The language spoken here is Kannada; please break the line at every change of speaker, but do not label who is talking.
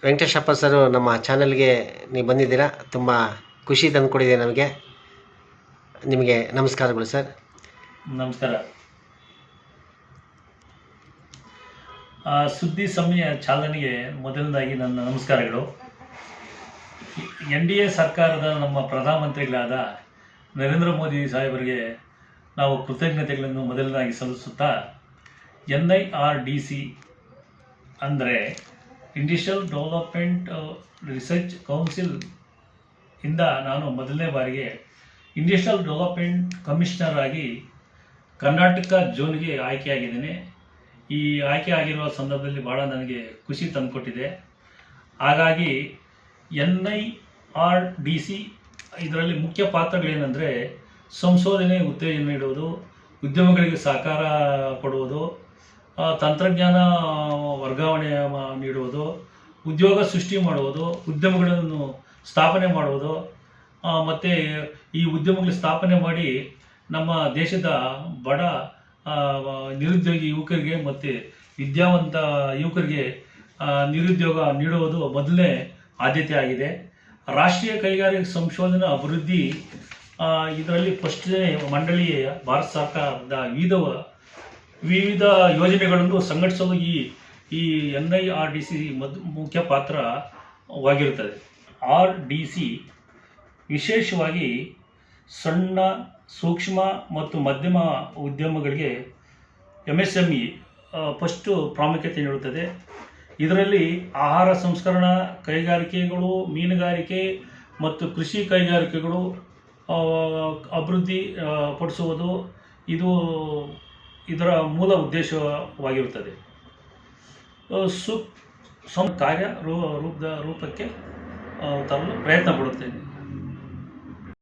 ವೆಂಕಟೇಶಪ್ಪ ಸರ್ ನಮ್ಮ ಚಾನಲ್ಗೆ ನೀವು ಬಂದಿದ್ದೀರಾ, ತುಂಬ ಖುಷಿ ತಂದುಕೊಟ್ಟಿದೆ ನಮಗೆ. ನಿಮಗೆ ನಮಸ್ಕಾರಗಳು ಸರ್.
ನಮಸ್ಕಾರ. ಸುದ್ದಿ ಸಮಯ ಚಾಲನೆಗೆ ಮೊದಲನೇದಾಗಿ ನನ್ನ ನಮಸ್ಕಾರಗಳು. NDA ಸರ್ಕಾರದ ನಮ್ಮ ಪ್ರಧಾನಮಂತ್ರಿಗಳಾದ ನರೇಂದ್ರ ಮೋದಿ ಸಾಹೇಬರಿಗೆ ನಾವು ಕೃತಜ್ಞತೆಗಳನ್ನು ಮೊದಲನೇದಾಗಿ ಸಲ್ಲಿಸುತ್ತಾ, NIRDC ಅಂದರೆ ಇಂಡಸ್ಟ್ರಿಯಲ್ ಡೆವಲಪ್ಮೆಂಟ್ ರಿಸರ್ಚ್ ಕೌನ್ಸಿಲ್ ಇಂದ ನಾನು ಮೊದಲನೇ ಬಾರಿಗೆ ಇಂಡಸ್ಟ್ರಿಯಲ್ ಡೆವಲಪ್ಮೆಂಟ್ ಕಮಿಷನರ್ ಆಗಿ ಕರ್ನಾಟಕ ಝೋನ್ಗೆ ಆಯ್ಕೆಯಾಗಿದ್ದೇನೆ. ಈ ಆಯ್ಕೆ ಆಗಿರುವ ಸಂದರ್ಭದಲ್ಲಿ ಭಾಳ ನನಗೆ ಖುಷಿ ತಂದುಕೊಟ್ಟಿದೆ. ಹಾಗಾಗಿ NIRDC ಇದರಲ್ಲಿ ಮುಖ್ಯ ಪಾತ್ರಗಳೇನೆಂದರೆ, ಸಂಶೋಧನೆ ಉತ್ತೇಜನ ನೀಡುವುದು, ಉದ್ಯಮಗಳಿಗೆ ಸಹಕಾರ ಕೊಡುವುದು, ತಂತ್ರಜ್ಞಾನ ವರ್ಗಾವಣೆ ನೀಡುವುದು, ಉದ್ಯೋಗ ಸೃಷ್ಟಿ ಮಾಡುವುದು, ಉದ್ಯಮಗಳನ್ನು ಸ್ಥಾಪನೆ ಮಾಡುವುದು, ಮತ್ತು ಈ ಉದ್ಯಮಗಳು ಸ್ಥಾಪನೆ ಮಾಡಿ ನಮ್ಮ ದೇಶದ ಬಡ ನಿರುದ್ಯೋಗಿ ಯುವಕರಿಗೆ ಮತ್ತು ವಿದ್ಯಾವಂತ ಯುವಕರಿಗೆ ನಿರುದ್ಯೋಗ ನೀಡುವುದು ಮೊದಲನೇ ಆದ್ಯತೆ ಆಗಿದೆ. ರಾಷ್ಟ್ರೀಯ ಕೈಗಾರಿಕಾ ಸಂಶೋಧನಾ ಅಭಿವೃದ್ಧಿ ಇದರಲ್ಲಿ ಫಸ್ಟ್ನೇ ಮಂಡಳಿಯ ಭಾರತ ಸರ್ಕಾರದ ವಿವಿಧ ಯೋಜನೆಗಳನ್ನು ಸಂಘಟಿಸಲು ಈ NIRDC ಮುಖ್ಯ ಪಾತ್ರವಾಗಿರುತ್ತದೆ. RDC ವಿಶೇಷವಾಗಿ ಸಣ್ಣ, ಸೂಕ್ಷ್ಮ ಮತ್ತು ಮಧ್ಯಮ ಉದ್ಯಮಗಳಿಗೆ MSME ಫಸ್ಟು ಪ್ರಾಮುಖ್ಯತೆ ನೀಡುತ್ತದೆ. ಇದರಲ್ಲಿ ಆಹಾರ ಸಂಸ್ಕರಣಾ ಕೈಗಾರಿಕೆಗಳು, ಮೀನುಗಾರಿಕೆ ಮತ್ತು ಕೃಷಿ ಕೈಗಾರಿಕೆಗಳು ಅಭಿವೃದ್ಧಿ ಪಡಿಸುವುದು ಇದರ ಮೂಲ ಉದ್ದೇಶವಾಗಿರುತ್ತದೆ. ಕಾರ್ಯ ರೂಪಕ್ಕೆ ತರಲು ಪ್ರಯತ್ನ ಪಡುತ್ತೇನೆ.